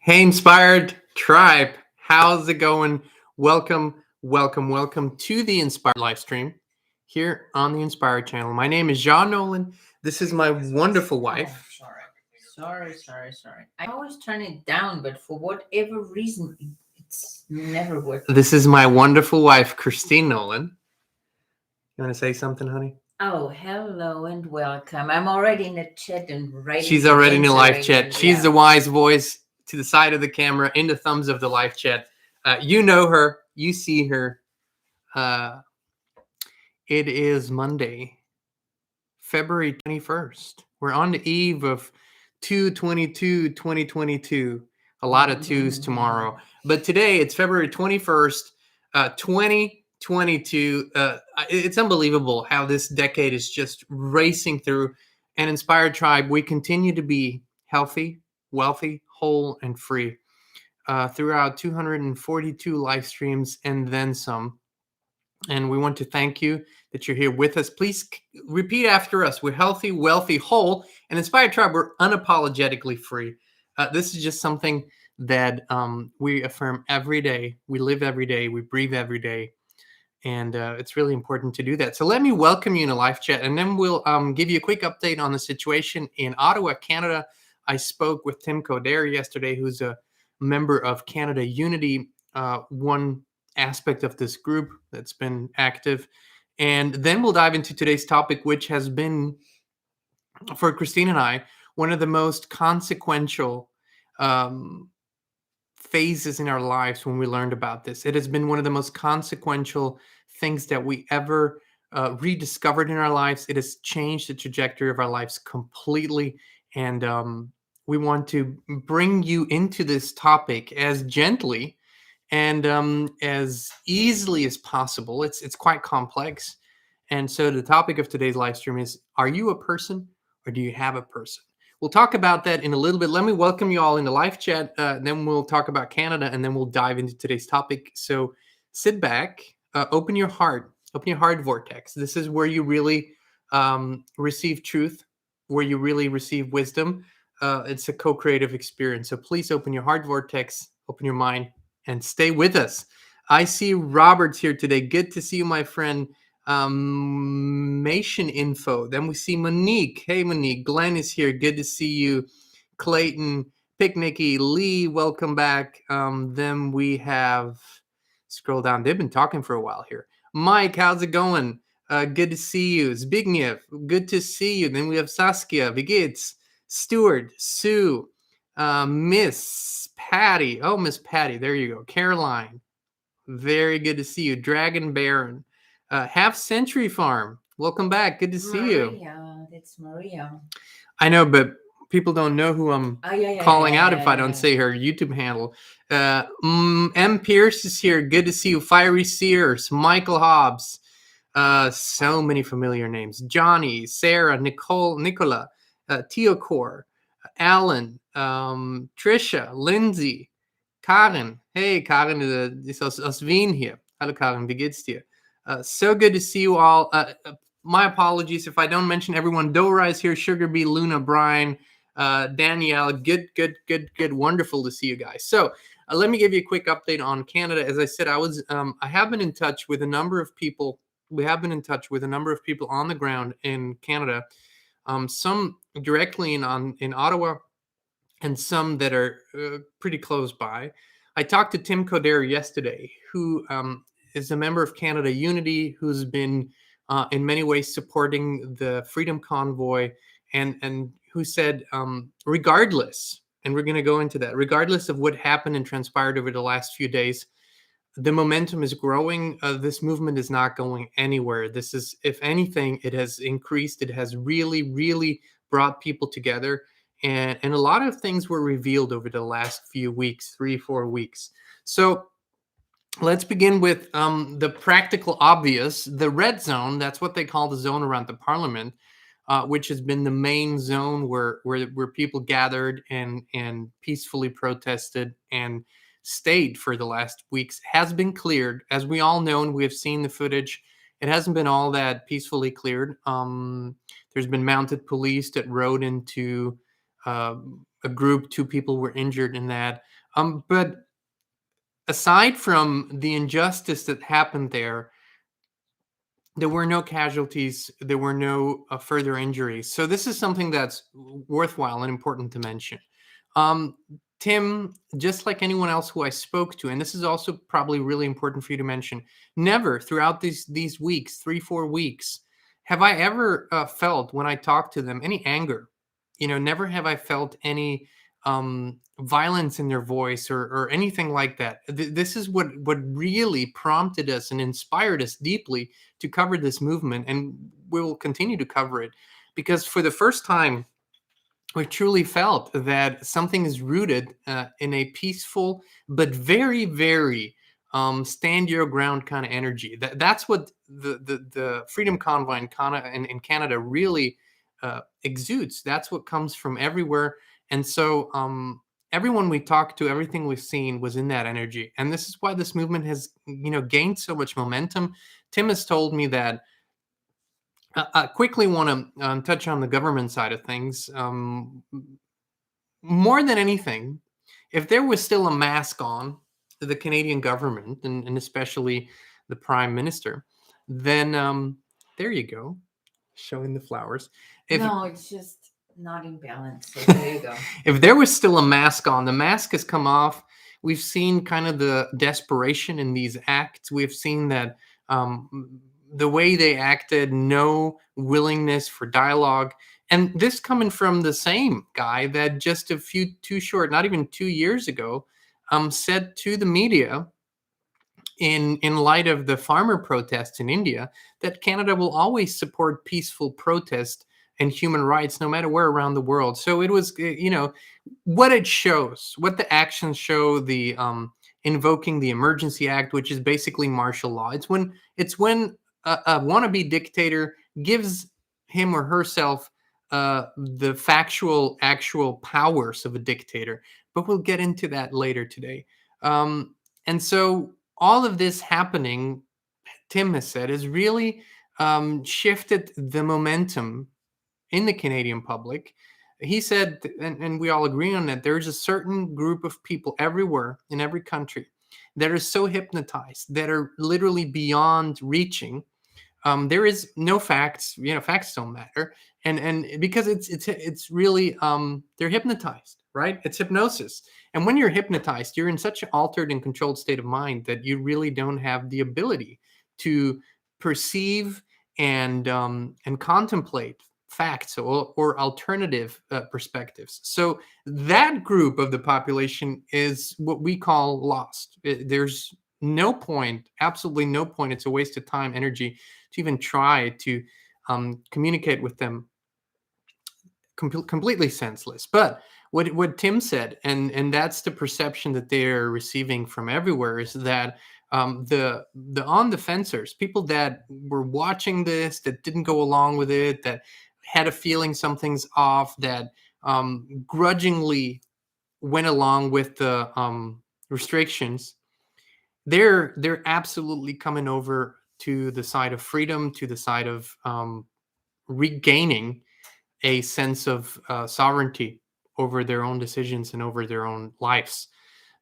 Hey, Inspired Tribe, how's it going? Welcome to the Inspired Livestream here on the Inspired channel. My name is Jean Nolan. This is my wonderful wife. Sorry. I always turn it down, but for whatever reason, it's never working. This is my wonderful wife, Kristin Nolan. You want to say something, honey? Oh, hello and welcome. I'm already in the chat and writing. She's already in the live chat. She's the wise voice to the side of the camera in the thumbs of the live chat. You know her. You see her. It is Monday, February 21st. We're on the eve of 2/22/2022. A lot of twos tomorrow. But today it's February 21st, 2022. It's unbelievable how this decade is just racing through. And Inspired Tribe, we continue to be healthy, wealthy, whole, and free throughout 242 live streams and then some. And we want to thank you that you're here with us. Please repeat after us. We're healthy, wealthy, whole, and Inspired Tribe, we're unapologetically free. This is just something that we affirm every day. We live every day. We breathe every day. And it's really important to do that. So let me welcome you in a live chat, and then we'll give you a quick update on the situation in Ottawa, Canada. I spoke with Tim Coder yesterday, who's a member of Canada Unity, one aspect of this group that's been active. And then we'll dive into today's topic, which has been, for Kristin and I, one of the most consequential phases in our lives when we learned about this. It has been one of the most consequential things that we ever rediscovered in our lives. It has changed the trajectory of our lives completely. And we want to bring you into this topic as gently and as easily as possible. It's quite complex. And so the topic of today's live stream is, are you a person or do you have a person? We'll talk about that in a little bit. Let me welcome you all in the live chat. Then we'll talk about Canada, and then we'll dive into today's topic. So sit back, open your heart vortex. This is where you really receive truth, where you really receive wisdom. It's a co-creative experience. So please open your heart vortex, open your mind, and stay with us. I see Robert's here today. Good to see you, my friend. Mation info. Then we see Monique. Hey, Monique. Glenn is here. Good to see you. Clayton, Picnicky, Lee, welcome back. Then we have, scroll down. They've been talking for a while here. Mike, how's it going? Good to see you. Zbigniew, good to see you. Then we have Saskia, Vigitz, Stuart, Sue, Miss Patty. Oh, Miss Patty. There you go. Caroline. Very good to see you. Dragon Baron. Half Century Farm. Welcome back. Good to see you. Maria, that's Maria. I know, but people don't know who I'm calling out if I don't say her YouTube handle. M. Pierce is here. Good to see you. Fiery Sears. Michael Hobbs. So many familiar names. Johnny, Sarah, Nicole, Nicola, Teocor, Alan, Trisha, Lindsay, Karen. Hey, Karen ist aus Wien hier. Hallo Karen, wie geht's dir? So good to see you all. My apologies if I don't mention everyone. Dora is here. Sugar Bee, Luna, Brian, Danielle. Good. Wonderful to see you guys. So let me give you a quick update on Canada. As I said, I have been in touch with a number of people. We have been in touch with a number of people on the ground in Canada. Some directly in Ottawa, and some that are pretty close by. I talked to Tim Coder yesterday, who is a member of Canada Unity, who's been in many ways supporting the Freedom Convoy, and who said, regardless, and we're going to go into that, regardless of what happened and transpired over the last few days, the momentum is growing. This movement is not going anywhere. This is, if anything, it has increased. It has really brought people together. And a lot of things were revealed over the last few weeks, 3-4 weeks. So let's begin with the practical obvious, the red zone. That's what they call the zone around the parliament, which has been the main zone where people gathered and peacefully protested and stayed for the last weeks, has been cleared. As we all know, and we have seen the footage, it hasn't been all that peacefully cleared. There's been mounted police that rode into a group, 2 people were injured in that. But aside from the injustice that happened there were no casualties, there were no further injuries. So this is something that's worthwhile and important to mention. Um, Tim, just like anyone else who I spoke to, and this is also probably really important for you to mention, never throughout these weeks, 3-4 weeks, have I ever felt when I talked to them any anger. Never have I felt any violence in their voice or anything like that. This is what really prompted us and inspired us deeply to cover this movement, and we will continue to cover it because for the first time we truly felt that something is rooted in a peaceful but very, very stand your ground kind of energy. That's what the Freedom Convoy in Canada really exudes. That's what comes from everywhere. And so everyone we talked to, everything we've seen was in that energy. And this is why this movement has, gained so much momentum. Tim has told me that I quickly want to touch on the government side of things. More than anything, if there was still a mask on the Canadian government and especially the Prime Minister, then there you go, showing the flowers. No, it's just not in balance. So there you go. If there was still a mask on, the mask has come off. We've seen kind of the desperation in these acts. We've seen that the way they acted, no willingness for dialogue. And this coming from the same guy that just not even 2 years ago, said to the media in light of the farmer protests in India that Canada will always support peaceful protest and human rights no matter where around the world. So it was, what it shows, what the actions show, the invoking the Emergency Act, which is basically martial law. It's when a wannabe dictator gives him or herself the actual powers of a dictator. But we'll get into that later today. And so all of this happening, Tim has said, has really shifted the momentum in the Canadian public. He said, and we all agree on that, there's a certain group of people everywhere in every country that are so hypnotized, that are literally beyond reaching. There is no facts. Facts don't matter, and because it's really they're hypnotized, right? It's hypnosis, and when you're hypnotized, you're in such an altered and controlled state of mind that you really don't have the ability to perceive and contemplate facts or alternative perspectives. So that group of the population is what we call lost. There's no point, absolutely no point. It's a waste of time, energy to even try to communicate with them. Completely senseless. But what Tim said, and that's the perception that they're receiving from everywhere, is that the on the fencers, people that were watching this, that didn't go along with it, that had a feeling something's off, that grudgingly went along with the restrictions, they're absolutely coming over to the side of freedom, to the side of regaining a sense of sovereignty over their own decisions and over their own lives.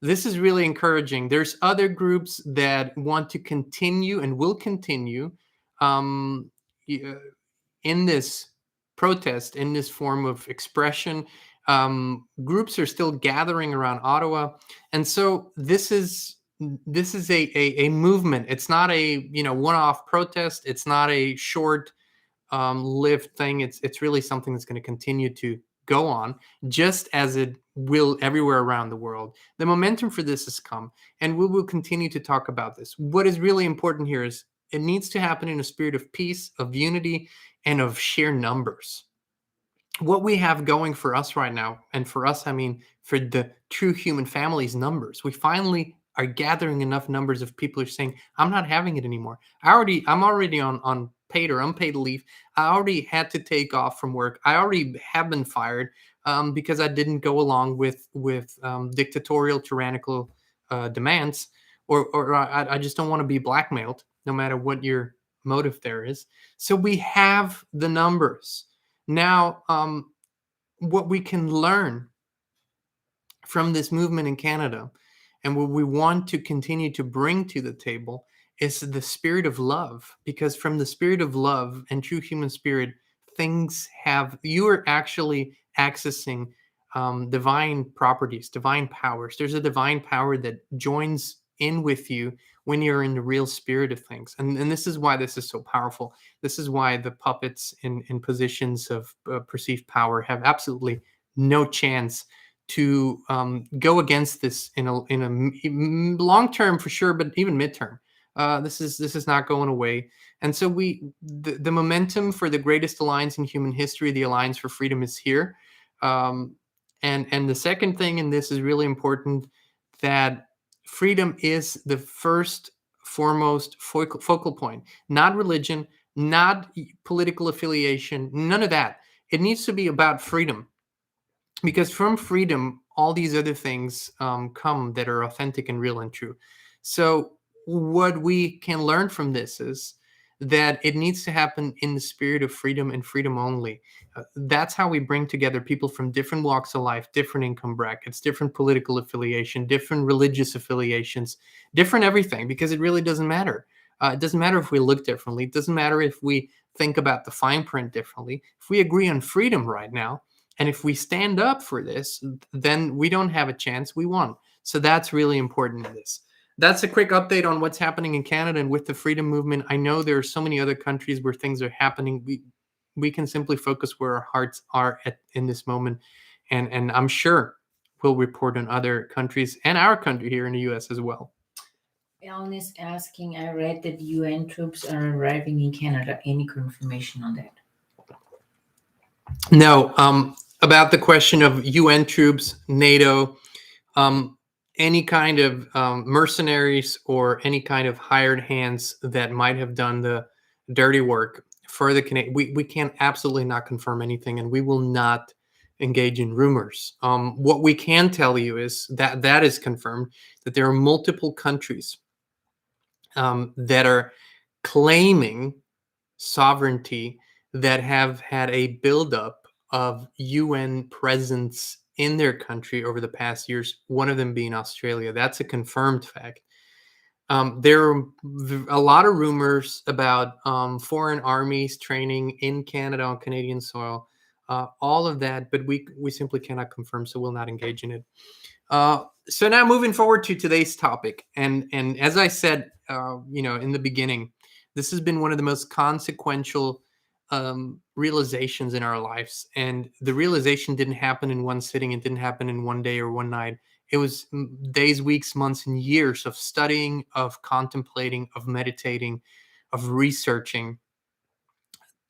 This is really encouraging. There's other groups that want to continue and will continue um, in this protest, in this form of expression. Groups are still gathering around Ottawa, and so this is a movement. It's not a one-off protest. It's not a short lived thing. It's really something that's going to continue to go on, just as it will everywhere around the world. The momentum for this has come, and we will continue to talk about this. What is really important here is it needs to happen in a spirit of peace, of unity, and of sheer numbers. What we have going for us right now, and for us, I mean, for the true human families, numbers. We finally are gathering enough numbers of people who are saying, I'm not having it anymore. I'm already on paid or unpaid leave. I already had to take off from work. I already have been fired because I didn't go along with dictatorial, tyrannical demands, or I just don't want to be blackmailed, no matter what your motive there is. So we have the numbers. Now, what we can learn from this movement in Canada, and what we want to continue to bring to the table, is the spirit of love. Because from the spirit of love and true human spirit, you are actually accessing divine properties, divine powers. There's a divine power that joins in with you when you're in the real spirit of things. And this is why this is so powerful. This is why the puppets in positions of perceived power have absolutely no chance to go against this in a long term for sure, but even midterm. This is not going away. And so the momentum for the greatest alliance in human history, the Alliance for Freedom, is here. And the second thing, and this is really important, that freedom is the first, foremost focal point, not religion, not political affiliation, none of that. It needs to be about freedom, because from freedom, all these other things come that are authentic and real and true. So what we can learn from this is that it needs to happen in the spirit of freedom and freedom only. That's how we bring together people from different walks of life, different income brackets, different political affiliation, different religious affiliations, different everything, because it really doesn't matter. It doesn't matter if we look differently. It doesn't matter if we think about the fine print differently. If we agree on freedom right now, and if we stand up for this, then we don't have a chance. We won. So that's really important in this. That's a quick update on what's happening in Canada and with the freedom movement. I know there are so many other countries where things are happening. We can simply focus where our hearts are at in this moment. And I'm sure we'll report on other countries and our country here in the US as well. Alan is asking, I read that UN troops are arriving in Canada. Any confirmation on that? No. About the question of UN troops, NATO, any kind of mercenaries or any kind of hired hands that might have done the dirty work for the Canadian, we can absolutely not confirm anything, and we will not engage in rumors. What we can tell you is that is confirmed, that there are multiple countries that are claiming sovereignty, that have had a buildup of UN presence in their country over the past years, one of them being Australia. That's a confirmed fact. There are a lot of rumors about foreign armies training in Canada on Canadian soil, all of that, but we simply cannot confirm, so we'll not engage in it. So now moving forward to today's topic, and as I said, in the beginning, this has been one of the most consequential realizations in our lives. And the realization didn't happen in one sitting. It didn't happen in one day or one night. It was days, weeks, months, and years of studying, of contemplating, of meditating, of researching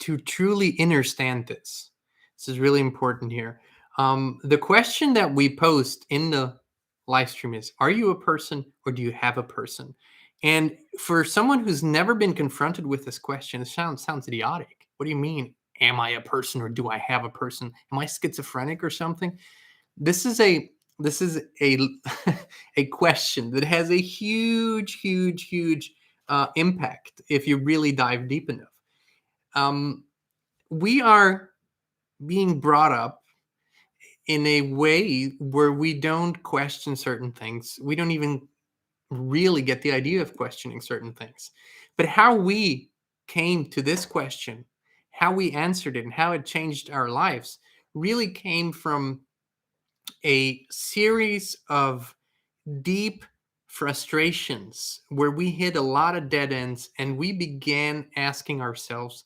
to truly understand this. This is really important here. The question that we post in the live stream is, are you a person or do you have a person? And for someone who's never been confronted with this question, it sounds idiotic. What do you mean, am I a person or do I have a person? Am I schizophrenic or something? This is a a question that has a huge impact if you really dive deep enough. We are being brought up in a way where we don't question certain things. We don't even really get the idea of questioning certain things. But how we came to this question, how we answered it, and how it changed our lives really came from a series of deep frustrations where we hit a lot of dead ends, and we began asking ourselves,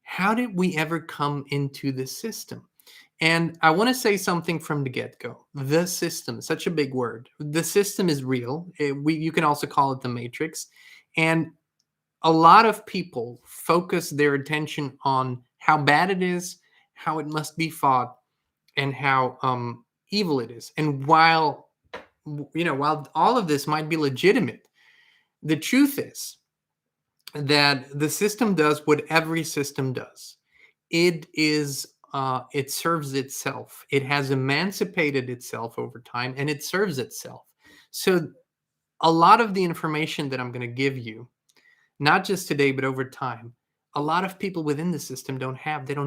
how did we ever come into this system? And I want to say something from the get-go. The system, such a big word. The system is real. You can also call it the matrix. And a lot of people focus their attention on how bad it is, how it must be fought, and how evil it is. And while all of this might be legitimate, the truth is that the system does what every system does. It serves itself. It has emancipated itself over time, and it serves itself. So a lot of the information that I'm going to give you, not just today, but over time, a lot of people within the system don't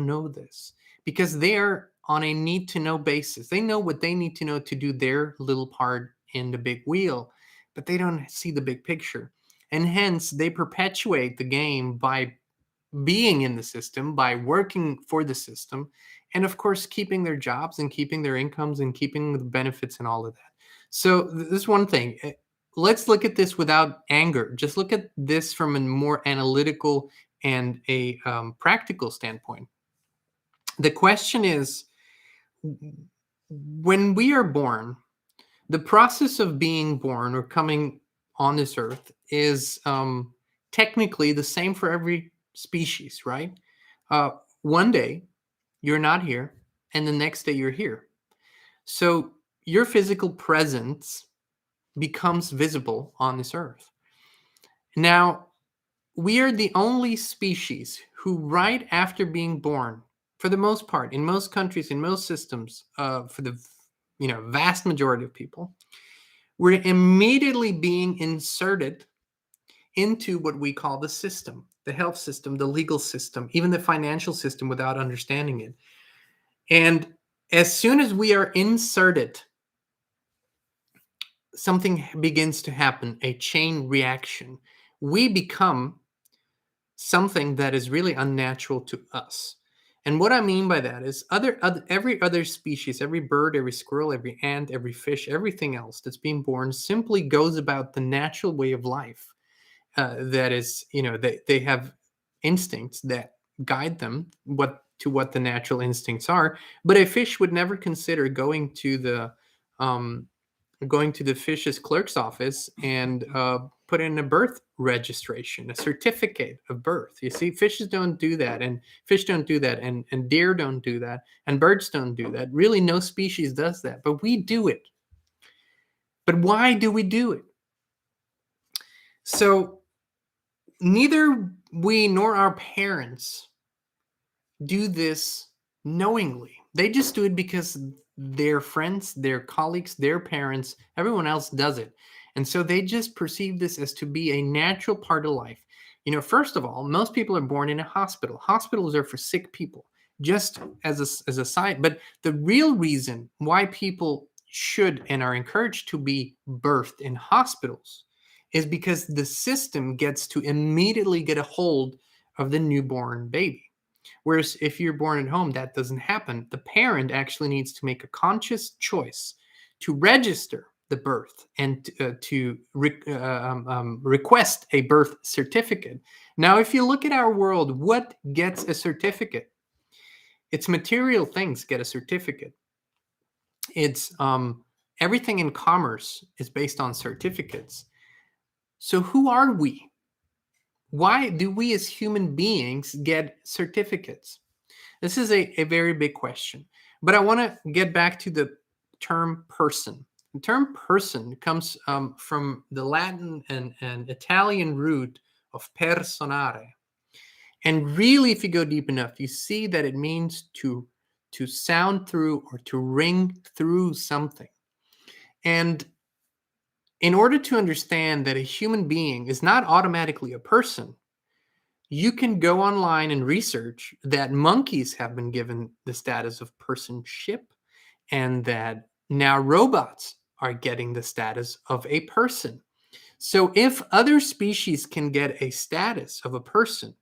know this, because they are on a need-to-know basis. They know what they need to know to do their little part in the big wheel, but they don't see the big picture. And hence, they perpetuate the game by being in the system, by working for the system, and of course, keeping their jobs and keeping their incomes and keeping the benefits and all of that. So this is one thing. Let's look at this without anger. Just look at this from a more analytical and a practical standpoint. The question is, when we are born, the process of being born or coming on this earth is technically the same for every species, right? One day you're not here, and the next day you're here. So your physical presence becomes visible on this earth. Now, we are the only species who, right after being born, for the most part, in most countries, in most systems, for the vast majority of people, we're immediately being inserted into what we call the system, the health system, the legal system, even the financial system, without understanding it. And as soon as we are inserted, something begins to happen, a chain reaction. We become something that is really unnatural to us. And what I mean by that is every other species, every bird, every squirrel, every ant, every fish, everything else that's being born simply goes about the natural way of life. That is, they have instincts that guide them what the natural instincts are. But a fish would never consider going to the fish's clerk's office and put in a birth registration, a certificate of birth. You see, fishes don't do that, and fish don't do that, and deer don't do that, and birds don't do that. Really, no species does that, but we do it. But why do we do it? So neither we nor our parents do this knowingly. They just do it because their friends, their colleagues, their parents, everyone else does it. And so they just perceive this as to be a natural part of life. First of all, most people are born in a hospital. Hospitals are for sick people, just as a side. But the real reason why people should and are encouraged to be birthed in hospitals is because the system gets to immediately get a hold of the newborn baby. Whereas if you're born at home, that doesn't happen. The parent actually needs to make a conscious choice to register the birth and to request a birth certificate. Now, if you look at our world, what gets a certificate? It's material things get a certificate. It's everything in commerce is based on certificates. So who are we? Why do we as human beings get certificates? This is a very big question. But I want to get back to the term person. The term person comes from the Latin and Italian root of personare. And really, if you go deep enough, you see that it means to sound through or to ring through something. And in order to understand that a human being is not automatically a person, you can go online and research that monkeys have been given the status of personship, and that now robots are getting the status of a person. So if other species can get a status of a person,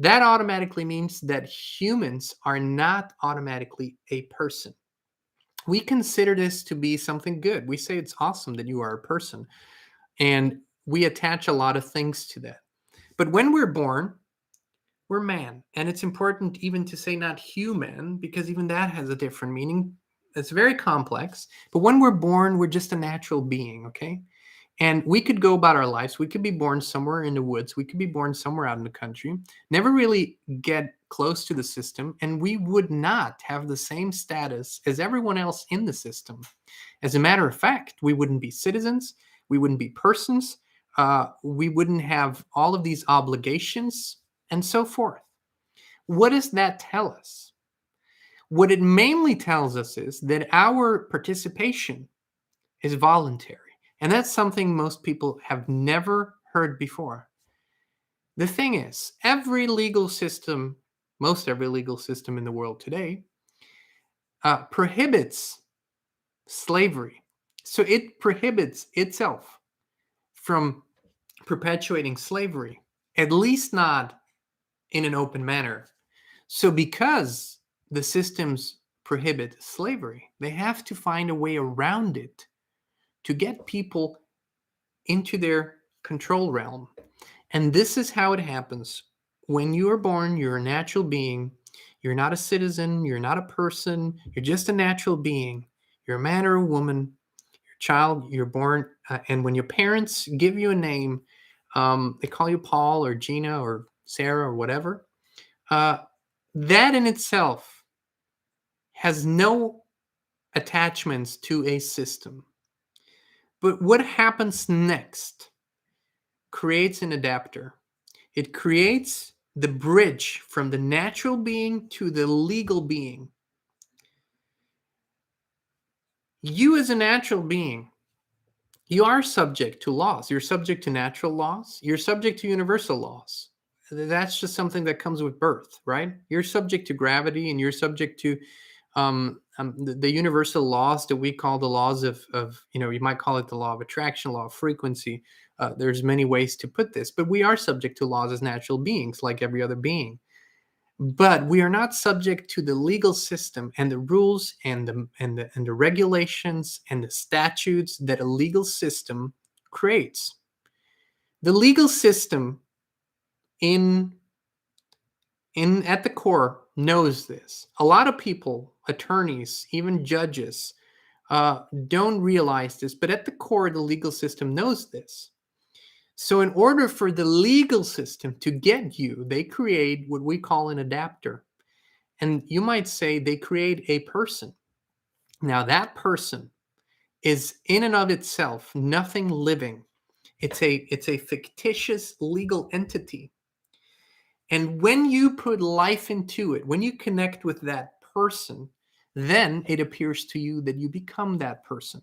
that automatically means that humans are not automatically a person. We consider this to be something good. We say it's awesome that you are a person, and we attach a lot of things to that. But when we're born, we're man. And it's important even to say not human, because even that has a different meaning. It's very complex. But when we're born, we're just a natural being, okay? And we could go about our lives. We could be born somewhere in the woods. We could be born somewhere out in the country, never really get close to the system, and we would not have the same status as everyone else in the system. As a matter of fact, we wouldn't be citizens. We wouldn't be persons. We wouldn't have all of these obligations and so forth. What does that tell us? What it mainly tells us is that our participation is voluntary. And that's something most people have never heard before. The thing is, most every legal system in the world today prohibits slavery. So it prohibits itself from perpetuating slavery, at least not in an open manner. So because the systems prohibit slavery, they have to find a way around it to get people into their control realm. And this is how it happens. When you are born, you're a natural being. You're not a citizen. You're not a person. You're just a natural being. You're a man or a woman. You're a child. You're born. And when your parents give you a name, they call you Paul or Gina or Sarah or whatever. That in itself has no attachments to a system. But what happens next creates an adapter. It creates the bridge from the natural being to the legal being. You as a natural being, you are subject to laws. You're subject to natural laws. You're subject to universal laws. That's just something that comes with birth, right? You're subject to gravity, and you're subject to the universal laws that we call the laws of, you might call it the law of attraction, law of frequency. There's many ways to put this, but we are subject to laws as natural beings, like every other being. But we are not subject to the legal system and the rules and the regulations and the statutes that a legal system creates. The legal system at the core knows this. A lot of people, attorneys, even judges, don't realize this, but at the core, the legal system knows this. So in order for the legal system to get you, they create what we call an adapter. And you might say they create a person. Now that person is in and of itself nothing living. It's a fictitious legal entity. And when you put life into it, when you connect with that person, then it appears to you that you become that person.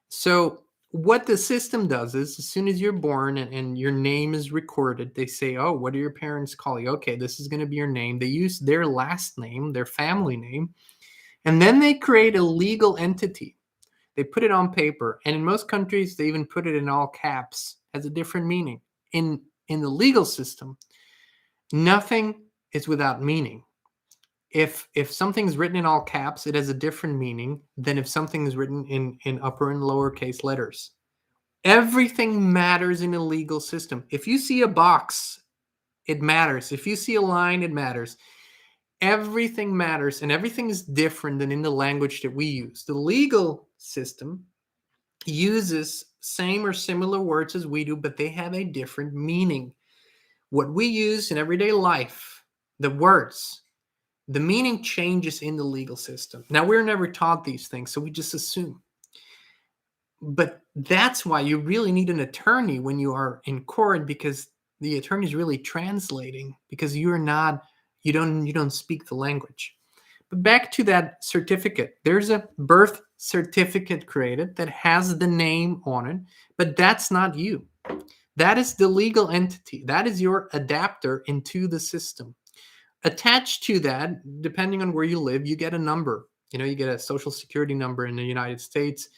So what the system does is, as soon as you're born and your name is recorded, they say, oh, what do your parents call you? Okay, this is going to be your name. They use their last name, their family name, and then they create a legal entity. They put it on paper, and in most countries, they even put it in all caps. Has a different meaning. In the legal system, nothing is without meaning. If something's written in all caps, it has a different meaning than if something is written in upper and lowercase letters. Everything matters in a legal system. If you see a box, it matters. If you see a line, it matters. Everything matters, and everything is different than in the language that we use. The legal system uses same or similar words as we do, but they have a different meaning. What we use in everyday life, the words, the meaning changes in the legal system. Now, we're never taught these things, so we just assume. But that's why you really need an attorney when you are in court, because the attorney is really translating, because you don't speak the language. But back to that certificate. There's a birth certificate created that has the name on it, but that's not you. That is the legal entity. That is your adapter into the system. Attached to that, depending on where you live, you get a number. You get a social security number in the United States,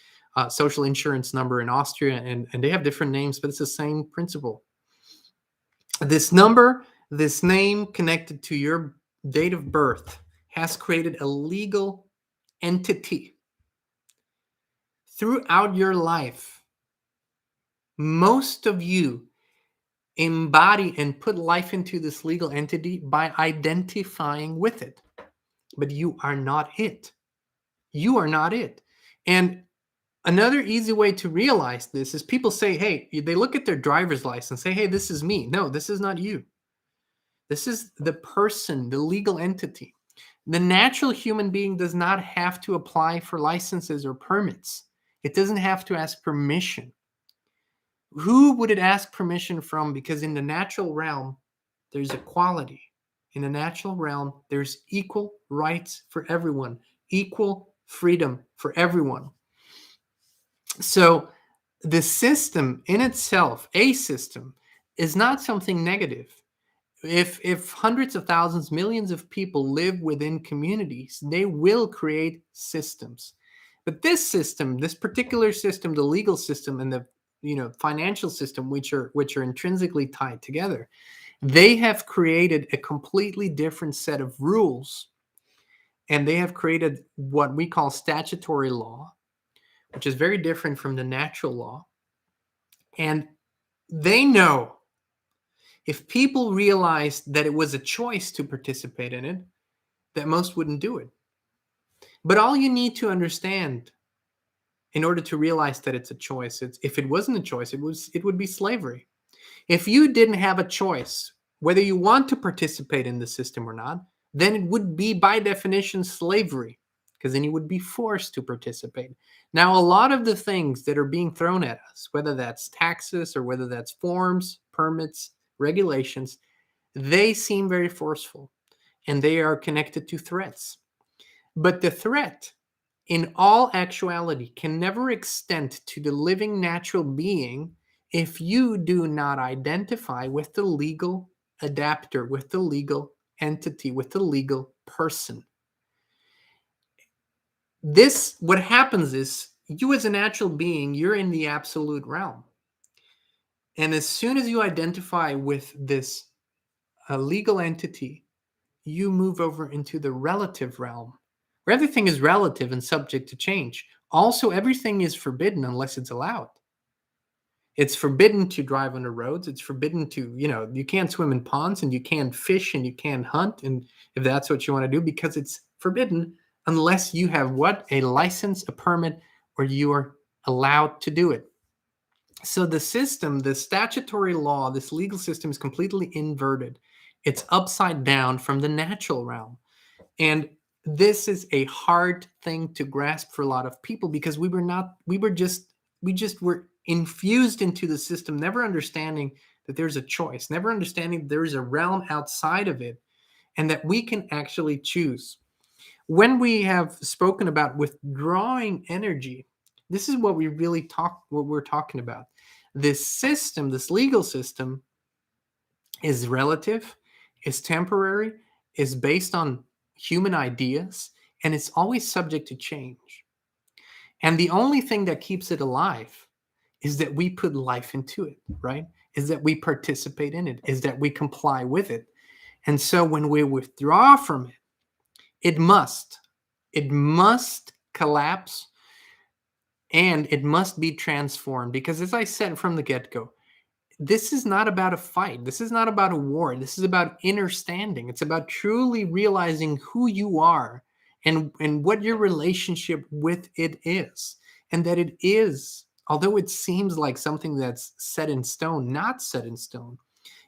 social insurance number in Austria, and they have different names, but it's the same principle. This number, this name connected to your date of birth has created a legal entity. Throughout your life, most of you embody and put life into this legal entity by identifying with it. But you are not it. You are not it. And another easy way to realize this is people say, hey, they look at their driver's license and say, hey, this is me. No, this is not you. This is the person, the legal entity. The natural human being does not have to apply for licenses or permits. It doesn't have to ask permission. Who would it ask permission from? Because in the natural realm, there's equality. In the natural realm, there's equal rights for everyone, equal freedom for everyone. So the system in itself, a system, is not something negative. if hundreds of thousands, millions of people live within communities, they will create systems. But this system, this particular system, the legal system and the financial system, which are intrinsically tied together, they have created a completely different set of rules, and they have created what we call statutory law, which is very different from the natural law. And they know if people realized that it was a choice to participate in it, that most wouldn't do it. But all you need to understand in order to realize that it's a choice, if it wasn't a choice, it would be slavery. If you didn't have a choice whether you want to participate in the system or not, then it would be by definition slavery, because then you would be forced to participate. Now, a lot of the things that are being thrown at us, whether that's taxes or whether that's forms, permits, regulations, they seem very forceful and they are connected to threats. But the threat, in all actuality, can never extend to the living natural being if you do not identify with the legal adapter, with the legal entity, with the legal person. What happens is, you as a natural being, you're in the absolute realm. And as soon as you identify with this legal entity, you move over into the relative realm, where everything is relative and subject to change. Also, everything is forbidden unless it's allowed. It's forbidden to drive on the roads. It's forbidden to, you can't swim in ponds, and you can't fish, and you can't hunt, and if that's what you want to do, because it's forbidden unless you have what? A license, a permit, or you are allowed to do it. So the system, the statutory law, this legal system is completely inverted. It's upside down from the natural realm. And this is a hard thing to grasp for a lot of people, because we just were infused into the system, never understanding that there's a choice, never understanding there is a realm outside of it, and that we can actually choose. When we have spoken about withdrawing energy, this is what we're talking about. This system, this legal system, is relative, is temporary, is based on human ideas, and it's always subject to change. And the only thing that keeps it alive is that we put life into it, right? Is that we participate in it, is that we comply with it. And so when we withdraw from it, it must collapse, and it must be transformed. Because as I said from the get-go, this is not about a fight. This is not about a war. This is about understanding. It's about truly realizing who you are and what your relationship with it is. And that it is, although it seems like something that's set in stone, not set in stone.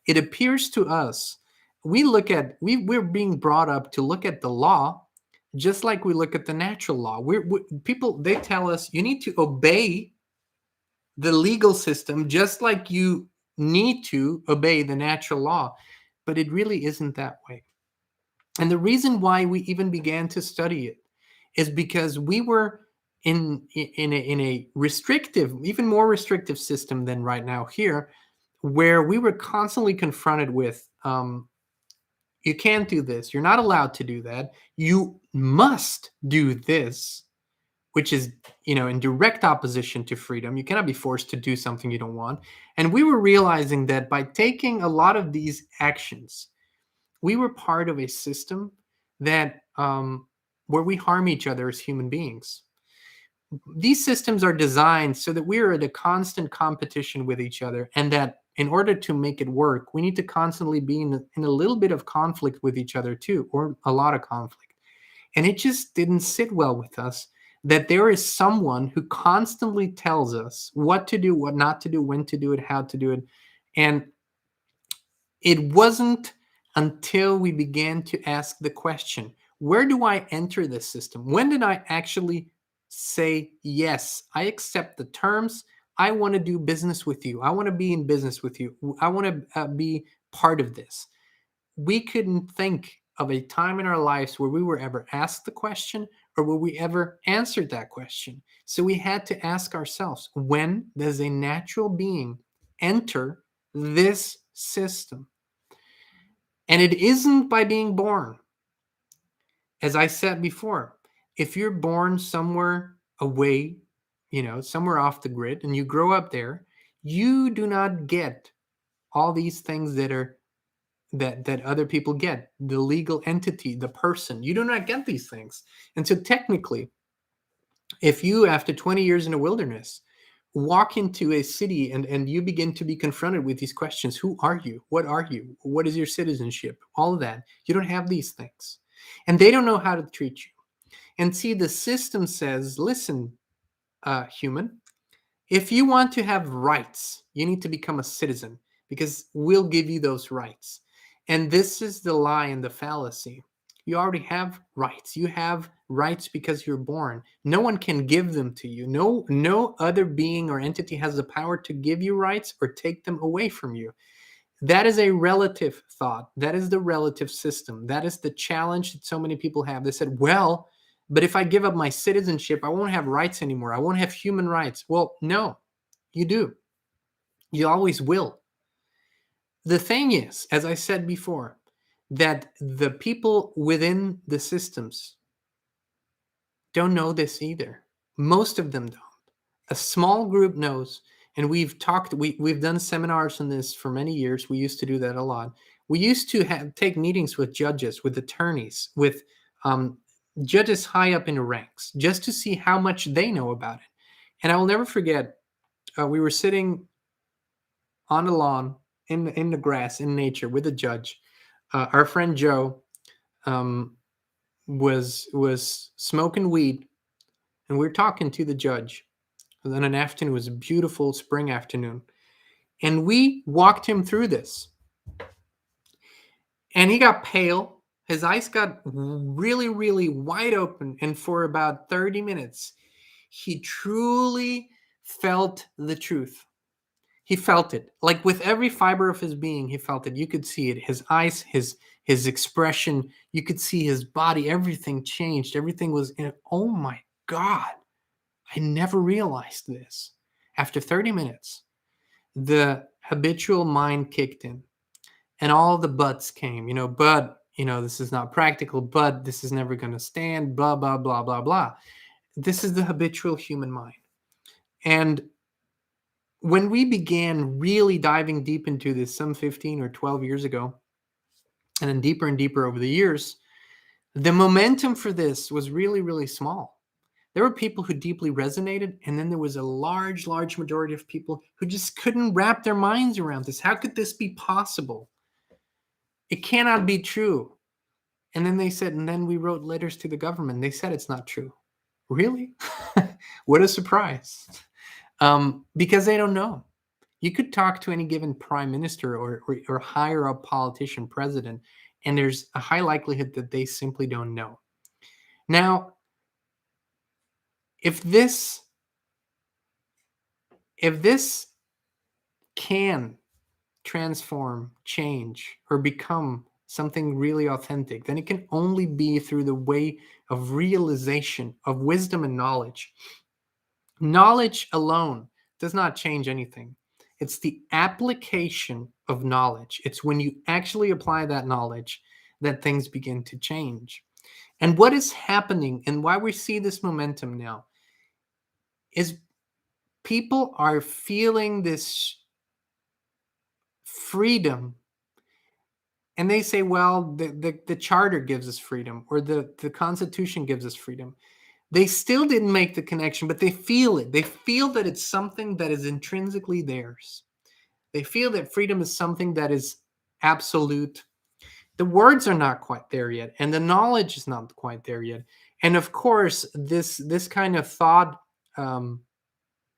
It appears to us, we're being brought up to look at the law just like we look at the natural law. People, they tell us you need to obey the legal system just like you need to obey the natural law, but it really isn't that way. And the reason why we even began to study it is because we were in a restrictive, even more restrictive system than right now here, where we were constantly confronted with, you can't do this, you're not allowed to do that, you must do this, which is, in direct opposition to freedom. You cannot be forced to do something you don't want. And we were realizing that by taking a lot of these actions, we were part of a system that where we harm each other as human beings. These systems are designed so that we are at a constant competition with each other, and that in order to make it work, we need to constantly be in a little bit of conflict with each other too, or a lot of conflict. And it just didn't sit well with us that there is someone who constantly tells us what to do, what not to do, when to do it, how to do it. And it wasn't until we began to ask the question, where do I enter this system? When did I actually say, yes, I accept the terms. I want to do business with you. I want to be in business with you. I want to be part of this. We couldn't think of a time in our lives where we were ever asked the question or where we ever answered that question. So we had to ask ourselves, when does a natural being enter this system? And it isn't by being born. As I said before, if you're born somewhere away, somewhere off the grid, and you grow up there, you do not get all these things that other people get. The legal entity, the person, you do not get these things. And so technically, if you, after 20 years in a wilderness, walk into a city and you begin to be confronted with these questions, who are you? What are you? What is your citizenship? All of that. You don't have these things. And they don't know how to treat you. And see, the system says, listen, human, if you want to have rights, you need to become a citizen because we'll give you those rights. And this is the lie and the fallacy. You already have rights. You have rights because you're born. No one can give them to you. No other being or entity has the power to give you rights or take them away from you. That is a relative thought. That is the relative system. That is the challenge that so many people have. They said, well, but if I give up my citizenship, I won't have rights anymore. I won't have human rights. Well, no, you do. You always will. The thing is, as I said before, that the people within the systems don't know this either. Most of them don't. A small group knows, and we've done seminars on this for many years. We used to do that a lot. We used to take meetings with judges, with attorneys, with judges high up in the ranks, just to see how much they know about it. And I will never forget, we were sitting on the lawn, in the grass, in nature, with a judge. Our friend Joe was smoking weed, and we were talking to the judge. And then an afternoon, it was a beautiful spring afternoon, and we walked him through this. And he got pale. His eyes got really, really wide open, and for about 30 minutes, he truly felt the truth. He felt it, like with every fiber of his being. He felt it. You could see it. His eyes, his expression. You could see his body. Everything changed. Everything was in. Oh my God! I never realized this. After 30 minutes, the habitual mind kicked in, and all the buts came. But this is not practical. But this is never going to stand. Blah blah blah blah blah. This is the habitual human mind, and when we began really diving deep into this some 15 or 12 years ago, and then deeper and deeper over the years, the momentum for this was really, really small. There were people who deeply resonated, and then there was a large, large majority of people who just couldn't wrap their minds around this. How could this be possible? It cannot be true. And then they said, and then we wrote letters to the government. They said it's not true. Really? What a surprise. Because they don't know. You could talk to any given prime minister or higher up politician, president, and there's a high likelihood that they simply don't know. Now, if this can transform, change, or become something really authentic, then it can only be through the way of realization of wisdom and knowledge. Knowledge alone does not change anything. It's the application of knowledge. It's when you actually apply that knowledge that things begin to change. And what is happening and why we see this momentum now is people are feeling this freedom. And they say, well, the charter gives us freedom, or the Constitution gives us freedom. They still didn't make the connection, but they feel it. They feel that it's something that is intrinsically theirs. They feel that freedom is something that is absolute. The words are not quite there yet, and the knowledge is not quite there yet. And of course, this kind of thought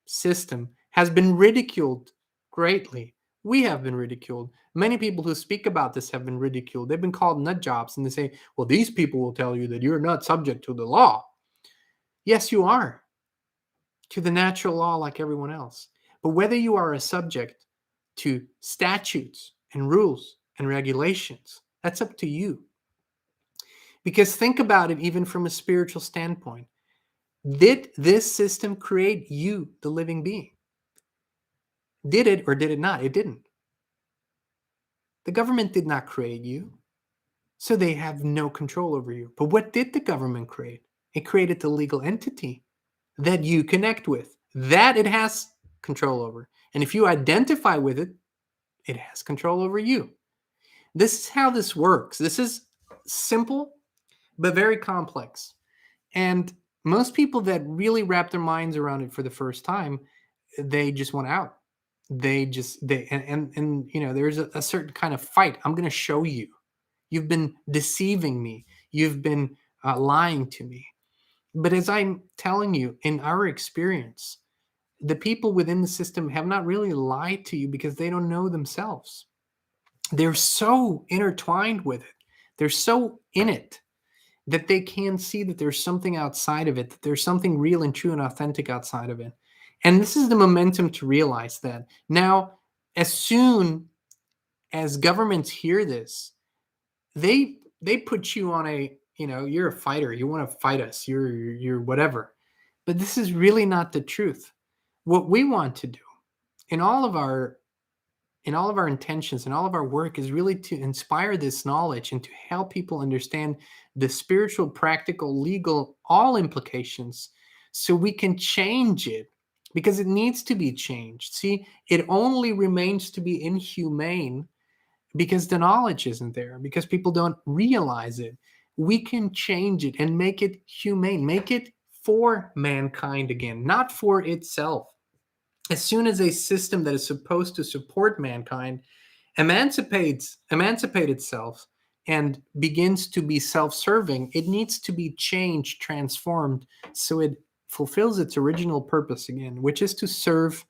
system has been ridiculed greatly. We have been ridiculed. Many people who speak about this have been ridiculed. They've been called nut jobs, and they say, well, these people will tell you that you're not subject to the law. Yes, you are, to the natural law like everyone else. But whether you are a subject to statutes and rules and regulations, that's up to you. Because think about it even from a spiritual standpoint. Did this system create you, the living being? Did it or did it not? It didn't. The government did not create you. So they have no control over you. But what did the government create? It created the legal entity that you connect with, that it has control over. And if you identify with it, it has control over you. This is how this works. This is simple, but very complex. And most people that really wrap their minds around it for the first time, they just want out. And you know, there's a certain kind of fight. I'm going to show you. You've been deceiving me. You've been lying to me. But as I'm telling you, in our experience, the people within the system have not really lied to you because they don't know themselves. They're so intertwined with it. They're so in it that they can see that there's something outside of it, that there's something real and true and authentic outside of it. And this is the momentum to realize that. Now, as soon as governments hear this, they put you on a, you know, you're a fighter, you want to fight us, you're whatever. But this is really not the truth. What we want to do in all of our intentions and all of our work is really to inspire this knowledge and to help people understand the spiritual, practical, legal, all implications, so we can change it, because it needs to be changed. See, it only remains to be inhumane because the knowledge isn't there, because people don't realize it. We can change it and make it humane, make it for mankind again, not for itself. As soon as a system that is supposed to support mankind emancipates itself and begins to be self-serving, it needs to be changed, transformed, so it fulfills its original purpose again, which is to serve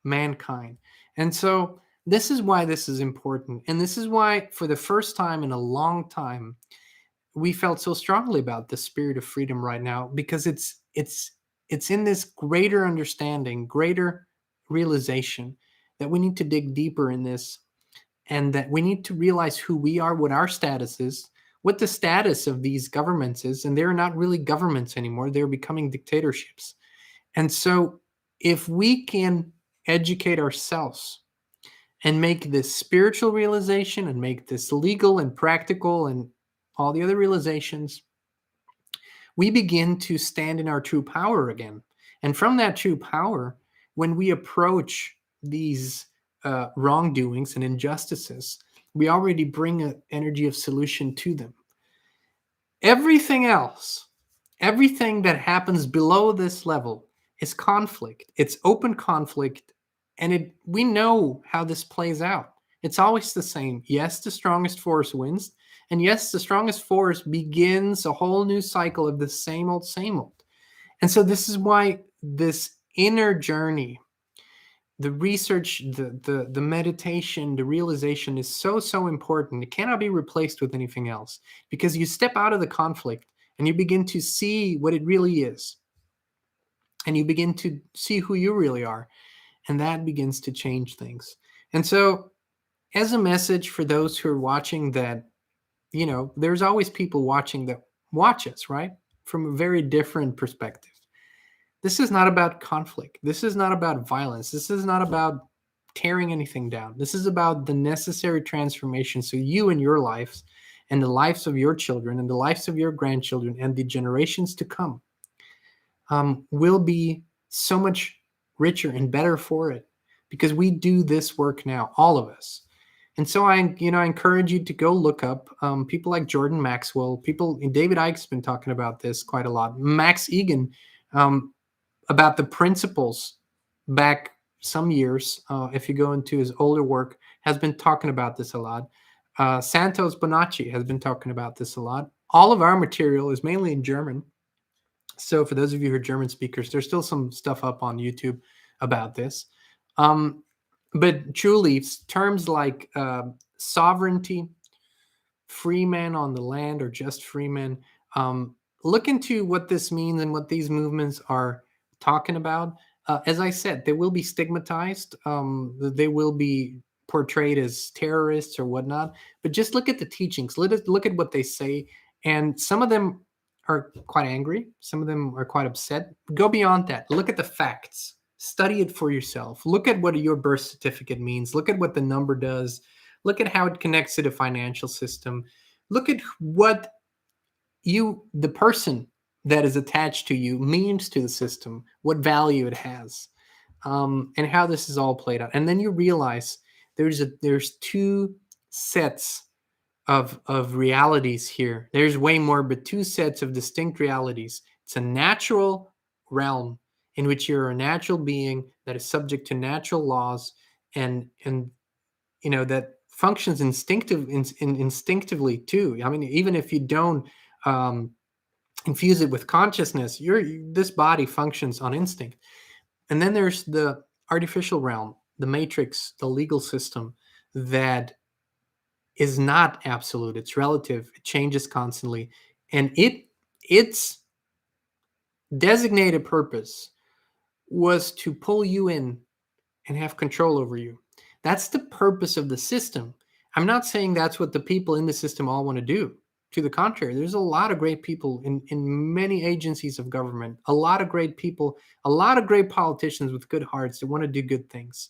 mankind. And so this is why this is important. And this is why, for the first time in a long time, we felt so strongly about the spirit of freedom right now, because it's in this greater understanding, greater realization that we need to dig deeper in this, and that we need to realize who we are, what our status is, what the status of these governments is. And they're not really governments anymore. They're becoming dictatorships. And so if we can educate ourselves and make this spiritual realization and make this legal and practical and all the other realizations, we begin to stand in our true power again. And from that true power, when we approach these wrongdoings and injustices, we already bring an energy of solution to them. Everything else, everything that happens below this level is conflict. It's open conflict, and we know how this plays out. It's always the same. Yes, the strongest force wins. And yes, the strongest force begins a whole new cycle of the same old, same old. And so this is why this inner journey, the research, the meditation, the realization is so, so important. It cannot be replaced with anything else, because you step out of the conflict and you begin to see what it really is. And you begin to see who you really are. And that begins to change things. And so, as a message for those who are watching, that, you know, there's always people watching that watch us, right? From a very different perspective. This is not about conflict. This is not about violence. This is not about tearing anything down. This is about the necessary transformation, so you and your lives and the lives of your children and the lives of your grandchildren and the generations to come will be so much richer and better for it, because we do this work now, all of us. And so I encourage you to go look up people like Jordan Maxwell. David Icke's been talking about this quite a lot. Max Egan, about the principles back some years, if you go into his older work, has been talking about this a lot. Santos Bonacci has been talking about this a lot. All of our material is mainly in German. So for those of you who are German speakers, there's still some stuff up on YouTube about this. But truly, terms like sovereignty, free man on the land, or just free men, look into what this means and what these movements are talking about. As I said, they will be stigmatized. They will be portrayed as terrorists or whatnot. But just look at the teachings. Look at what they say. And some of them are quite angry. Some of them are quite upset. Go beyond that. Look at the facts. Study it for yourself. Look at what your birth certificate means. Look at what the number does. Look at how it connects to the financial system. Look at what the person that is attached to you means to the system, what value it has, and how this is all played out. And then you realize there's two sets of realities here. There's way more, but two sets of distinct realities. It's a natural realm in which you're a natural being that is subject to natural laws, and that functions instinctively too. I mean, even if you don't um, infuse it with consciousness, this body functions on instinct. And then there's the artificial realm, the matrix, the legal system that is not absolute. It's relative. It changes constantly, and its designated purpose was to pull you in and have control over you. That's the purpose of the system. I'm not saying that's what the people in the system all want to do. To the contrary, there's a lot of great people in many agencies of government, a lot of great people, a lot of great politicians with good hearts that want to do good things,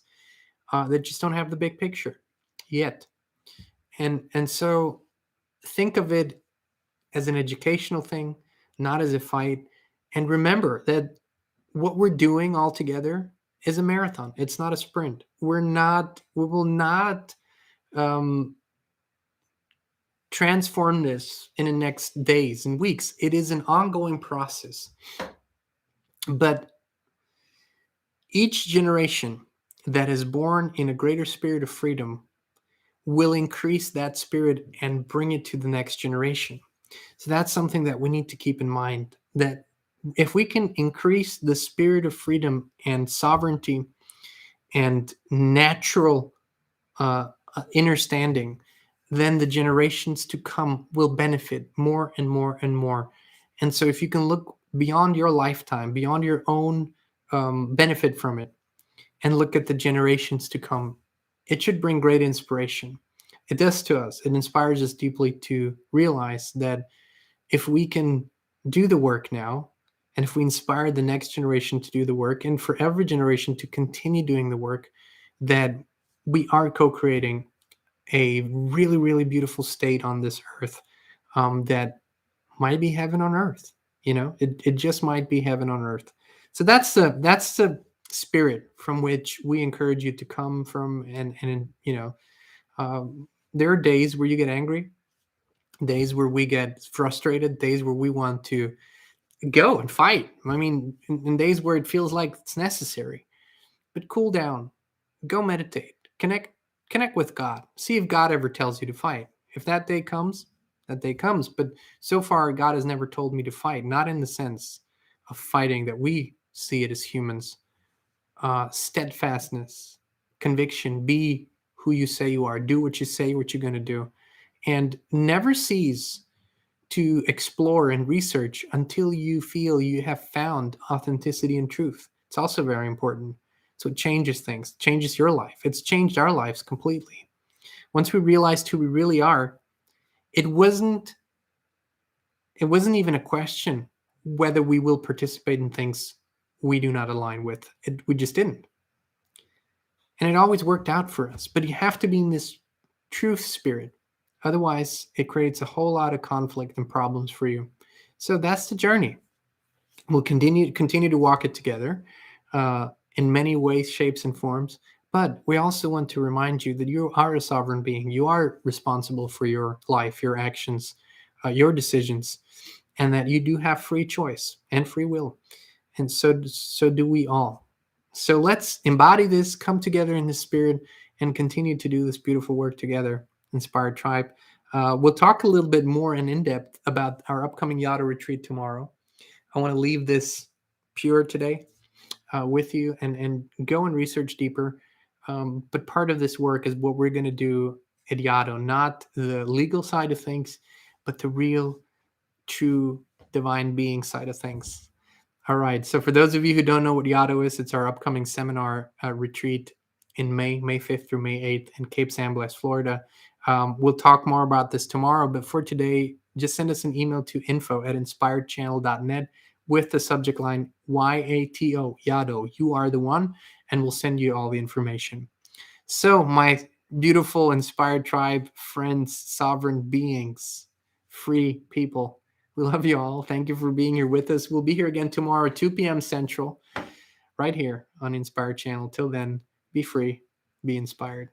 that just don't have the big picture yet. And so think of it as an educational thing, not as a fight. And remember that what we're doing all together is a marathon. It's not a sprint. We will not transform this in the next days and weeks. It is an ongoing process. But each generation that is born in a greater spirit of freedom will increase that spirit and bring it to the next generation. So that's something that we need to keep in mind, that if we can increase the spirit of freedom and sovereignty and natural understanding, then the generations to come will benefit more and more and more. And so if you can look beyond your lifetime, beyond your own benefit from it, and look at the generations to come, it should bring great inspiration. It does to us. It inspires us deeply to realize that if we can do the work now, and if we inspire the next generation to do the work, and for every generation to continue doing the work, that we are co-creating a really, really beautiful state on this earth, that might be heaven on earth. It just might be heaven on earth. So that's the spirit from which we encourage you to come from. And there are days where you get angry, days where we get frustrated, days where we want to go and fight. I mean, in days where it feels like it's necessary. But cool down, go meditate, connect with God. See if God ever tells you to fight. If that day comes, that day comes. But so far, God has never told me to fight, not in the sense of fighting that we see it as humans. Steadfastness, conviction, be who you say you are, do what you say, what you're going to do, and never cease to explore and research until you feel you have found authenticity and truth. It's also very important. So it changes things, changes your life. It's changed our lives completely. Once we realized who we really are, it wasn't even a question whether we will participate in things we do not align with. We just didn't. And it always worked out for us. But you have to be in this truth spirit. Otherwise, it creates a whole lot of conflict and problems for you. So that's the journey. We'll continue to walk it together in many ways, shapes, and forms. But we also want to remind you that you are a sovereign being. You are responsible for your life, your actions, your decisions, and that you do have free choice and free will. And so do we all. So let's embody this, come together in the spirit, and continue to do this beautiful work together. Inspired Tribe. We'll talk a little bit more and in depth about our upcoming Yado retreat tomorrow. I want to leave this pure today with you and go and research deeper. But part of this work is what we're going to do at Yado, not the legal side of things, but the real, true, divine being side of things. All right. So for those of you who don't know what Yado is, it's our upcoming seminar retreat in May 5th through May 8th in Cape San Blas, Florida. We'll talk more about this tomorrow, but for today, just send us an email to info@inspiredchannel.net with the subject line YATO, Yado, you are the one, and we'll send you all the information. So my beautiful Inspired Tribe friends, sovereign beings, free people. We love you all. Thank you for being here with us. We'll be here again tomorrow at 2 p.m. Central, right here on Inspired Channel. Till then, be free, be inspired.